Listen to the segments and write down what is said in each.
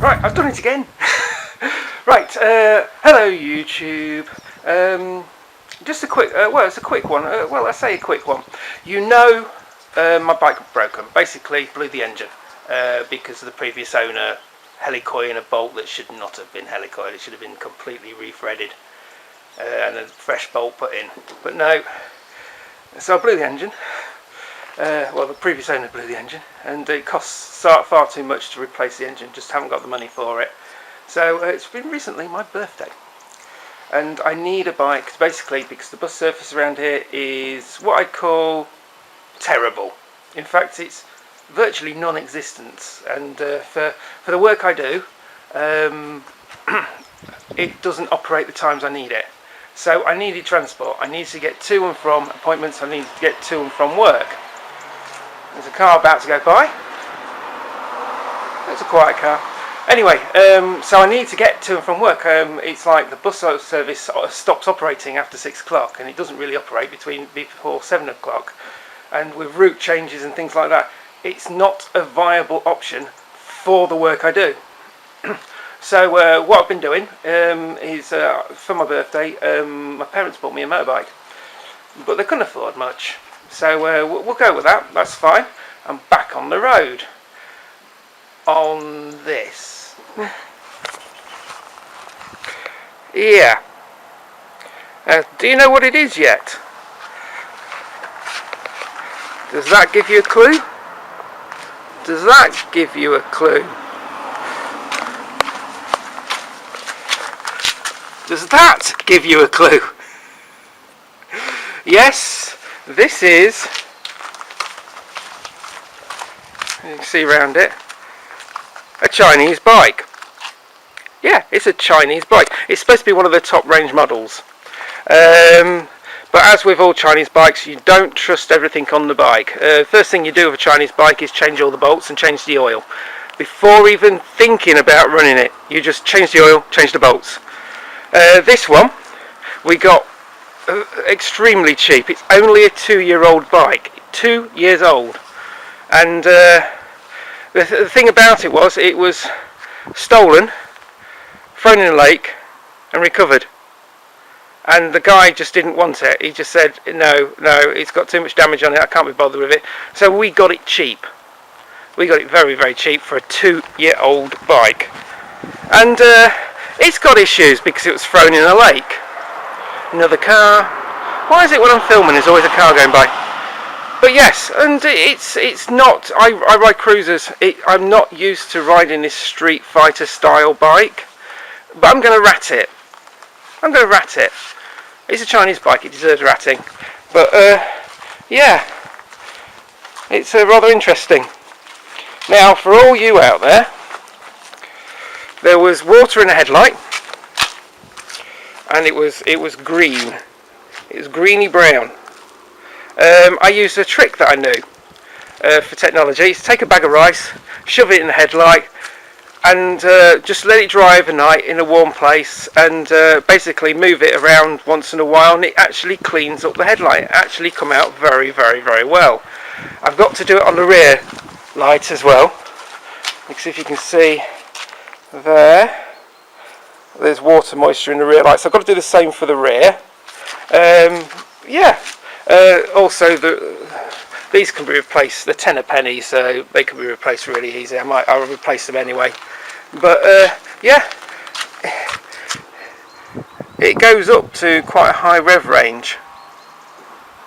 Right, I've done it again. Right, hello YouTube. Just a quick, well, it's a quick one. Well, I say a quick one. You know, my bike was broken. Basically, blew the engine because the previous owner helicoiled a bolt that should not have been helicoiled. It should have been completely refretted and a fresh bolt put in. But no, so I blew the engine. Well, the previous owner blew the engine, and it costs far too much to replace the engine. Just haven't got the money for it. So it's been recently my birthday, and I need a bike basically because the bus surface around here is what I'd call terrible. In fact, it's virtually non-existent, and for the work I do, it doesn't operate the times I need it. So I needed transport. I need to get to and from appointments. I need to get to and from work. There's a car about to go by. It's a quiet car. Anyway, so I need to get to and from work. It's like the bus service stops operating after 6 o'clock, and it doesn't really operate before 7 o'clock. And with route changes and things like that, it's not a viable option for the work I do. So what I've been doing is, for my birthday, my parents bought me a motorbike, but they couldn't afford much. So we'll go with that, that's fine. I'm back on the road on this. Yeah. Do you know what it is yet? Does that give you a clue? Does that give you a clue? Does that give you a clue? Yes, this is, you can see around it, a Chinese bike. Yeah, it's a Chinese bike. It's supposed to be one of the top range models. But as with all Chinese bikes, you don't trust everything on the bike. First thing you do with a Chinese bike is change all the bolts and change the oil. Before even thinking about running it, you just change the oil, change the bolts. This one we got extremely cheap. It's only a 2-year-old bike, 2 years old, and the thing about it was stolen, thrown in a lake and recovered, and the guy just didn't want it. He just said no, it's got too much damage on it, I can't be bothered with it. So we got it cheap. We got it very, very cheap for a 2-year-old bike, and it's got issues because it was thrown in a lake. Another car. Why is it when I'm filming there's always a car going by? But yes, and it's not. I ride cruisers. I'm not used to riding this Street Fighter style bike, but I'm going to rat it. I'm going to rat it. It's a Chinese bike. It deserves ratting. But yeah, it's rather interesting. Now, for all you out there. There was water in the headlight, and it was green. It was greeny brown. I used a trick that I knew for technology. Is take a bag of rice, shove it in the headlight, and just let it dry overnight in a warm place, and basically move it around once in a while, and it actually cleans up the headlight. It actually come out very, very, very well. I've got to do it on the rear light as well, because if you can see. There's water moisture in the rear light, so I've got to do the same for the rear. Yeah. Also, these can be replaced. They're 10 a penny, so they can be replaced really easy. I'll replace them anyway. But yeah, it goes up to quite a high rev range.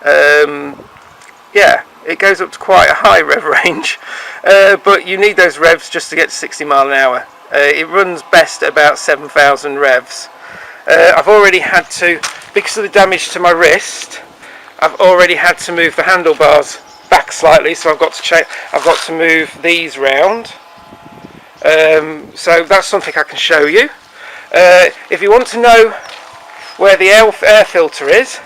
Yeah, it goes up to quite a high rev range, but you need those revs just to get to 60 mile an hour. It runs best at about 7,000 revs. I've already had to, because of the damage to my wrist, I've already had to move the handlebars back slightly, so I've got to move these round. So that's something I can show you. If you want to know where the air filter is,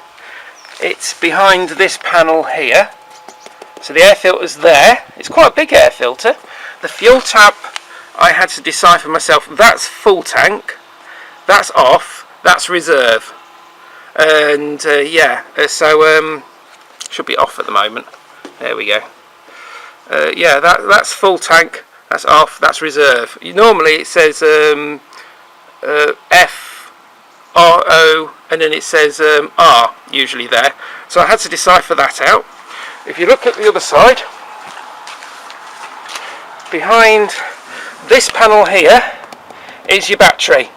it's behind this panel here. So the air filter's there. It's quite a big air filter. The fuel tap, I had to decipher myself. That's full tank, that's off, that's reserve, and yeah, so should be off at the moment. There we go. Yeah, that's full tank, That's off, that's reserve. Normally it says F, R, O, and then it says R, usually there. So I had to decipher that out. If you look at the other side, behind this panel here is your battery,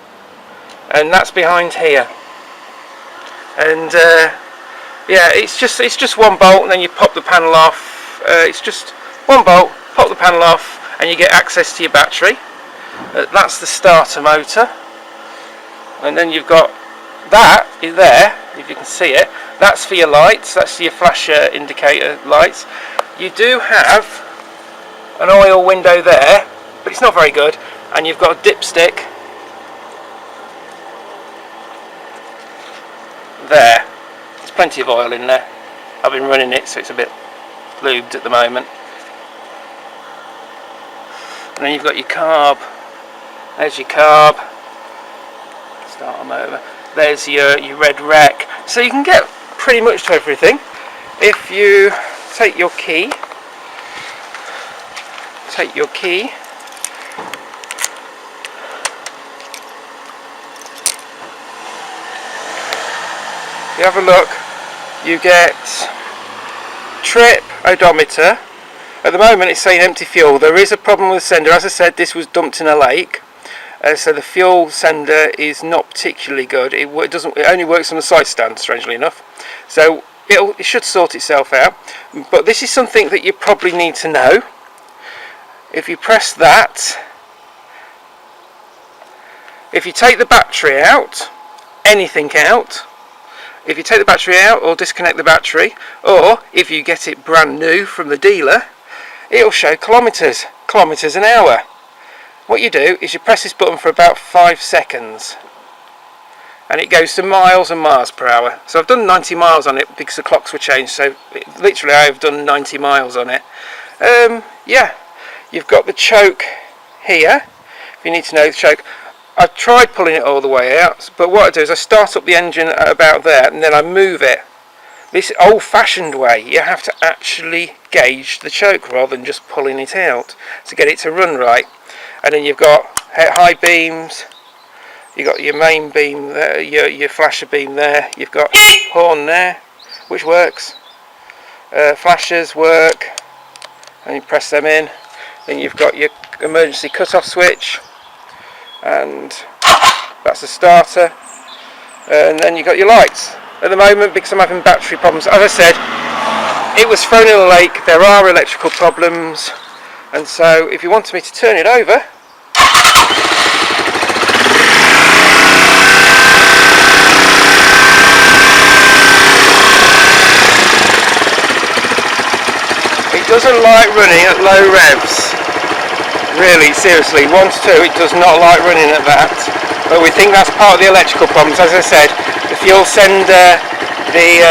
and that's behind here. And yeah, it's just one bolt, and then you pop the panel off. It's just one bolt, pop the panel off, and you get access to your battery. That's the starter motor, and then you've got that is there, if you can see it. That's for your lights, that's your flasher indicator lights. You do have an oil window there, but it's not very good, and you've got a dipstick there. There's plenty of oil in there. I've been running it, so it's a bit lubed at the moment. And then you've got your carb. There's your carb. Start them over. There's your red rec. So you can get pretty much to everything. If you take your key, you have a look, you get trip, odometer. At the moment it's saying empty fuel. There is a problem with the sender. As I said, this was dumped in a lake, so the fuel sender is not particularly good. It only works on the side stand, strangely enough. So it should sort itself out. But this is something that you probably need to know. If you press that, if you take the battery out, anything out, if you take the battery out or disconnect the battery, or if you get it brand new from the dealer, it'll show kilometres an hour. What you do is you press this button for about 5 seconds, and it goes to miles and miles per hour. So I've done 90 miles on it because the clocks were changed, so literally I've done 90 miles on it. Yeah, you've got the choke here, if you need to know the choke. I've tried pulling it all the way out, but what I do is I start up the engine at about there, and then I move it. This old-fashioned way, you have to actually gauge the choke rather than just pulling it out to get it to run right. And then you've got high beams, you've got your main beam there, your flasher beam there, you've got horn there, which works. Flashers work, and you press them in. Then you've got your emergency cut-off switch, and that's the starter. And then you've got your lights. At the moment, because I'm having battery problems, as I said, it was thrown in a lake, there are electrical problems, and so if you wanted me to turn it over, it doesn't like running at low revs. Really, seriously, 1 to 2, it does not like running at that. But we think that's part of the electrical problems. As I said, the fuel sender, the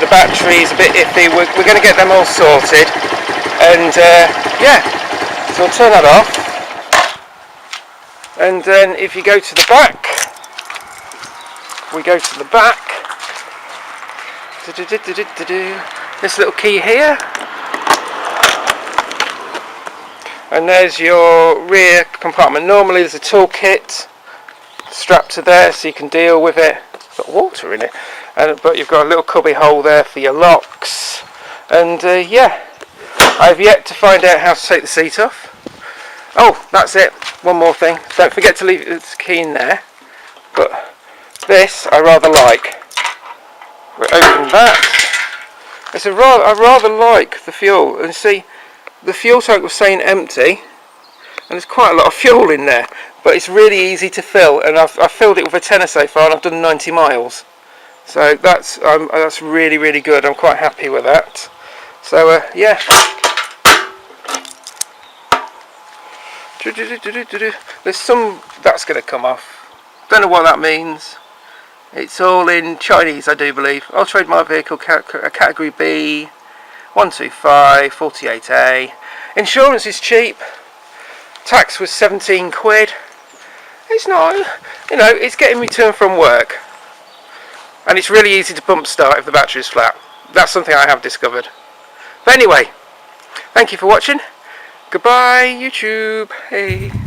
battery's a bit iffy. We're going to get them all sorted. And yeah, so we'll turn that off. And then if you go to the back, this little key here. And there's your rear compartment. Normally there's a toolkit strapped to there so you can deal with it. It's got water in it, but you've got a little cubby hole there for your locks. And yeah, I've yet to find out how to take the seat off. Oh, that's it. One more thing. Don't forget to leave the key in there. But this I rather like. We open that. I rather like the fuel. And see, the fuel tank was saying empty, and there's quite a lot of fuel in there, but it's really easy to fill, and I've filled it with a tenner so far, and I've done 90 miles. So that's really, really good. I'm quite happy with that. So yeah. There's some that's going to come off. Don't know what that means. It's all in Chinese, I do believe. I'll trade my vehicle category B. 125 48A. Insurance is cheap. Tax was 17 quid. It's not, you know, it's getting me to and from work. And it's really easy to pump start if the battery is flat. That's something I have discovered. But anyway, thank you for watching. Goodbye, YouTube. Hey.